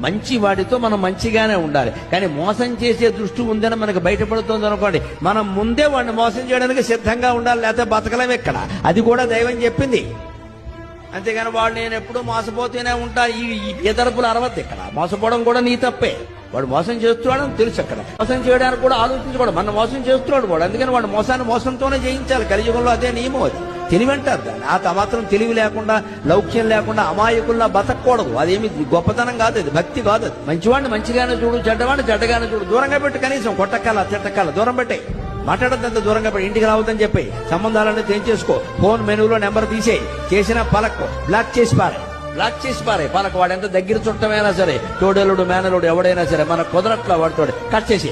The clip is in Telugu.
మంచి వాడితో మనం మంచిగానే ఉండాలి. కానీ మోసం చేసే దృష్టి ఉందని మనకు బయటపడుతుంది అనుకోండి, మనం ముందే వాడిని మోసం చేయడానికి సిద్ధంగా ఉండాలి, లేకపోతే బతకలేము ఇక్కడ. అది కూడా దైవం చెప్పింది. అంతేగాని వాడు నేను ఎప్పుడూ మోసపోతూనే ఉంటా, ఈ ఎదరపులు అరవద్దు. ఇక్కడ మోసపోవడం కూడా నీ తప్పే. వాడు మోసం చేస్తున్నాడని తెలుసు. అక్కడ మోసం చేయడానికి కూడా ఆలోచించకూడదు, మన మోసం చేస్తున్నాడు వాడు. అందుకని వాడు మోసాన్ని మోసంతోనే జయించాలి. కలియుగంలో అదే నియమం. అది తెలివి అంటారు దాన్ని. ఆ మాత్రం తెలివి లేకుండా, లౌక్యం లేకుండా అమాయకుల్లా బతకూడదు. అదేమి గొప్పతనం కాదు, అది భక్తి కాదు. అది మంచివాడిని మంచిగానే చూడు, చెడ్డవాడిని చెడ్డగానే చూడు. దూరంగా పెట్టి, కనీసం కొట్టకాల తిట్టకాల దూరం పెట్టే. మాట్లాడద్దంత దూరంగా పెట్టి, ఇంటికి రావద్దని చెప్పి సంబంధాలన్నీ తెంచేసుకో. ఫోన్ మెనూలో నెంబర్ తీసేయి, చేసిన పలక్ బ్లాక్ చేసి పారే పలక. వాడు ఎంత దగ్గర చుట్టమైనా సరే, తోడేలుడు మేనలుడు ఎవడైనా సరే, మనకు కుదరట్లా వాడితోడు కట్ చేసి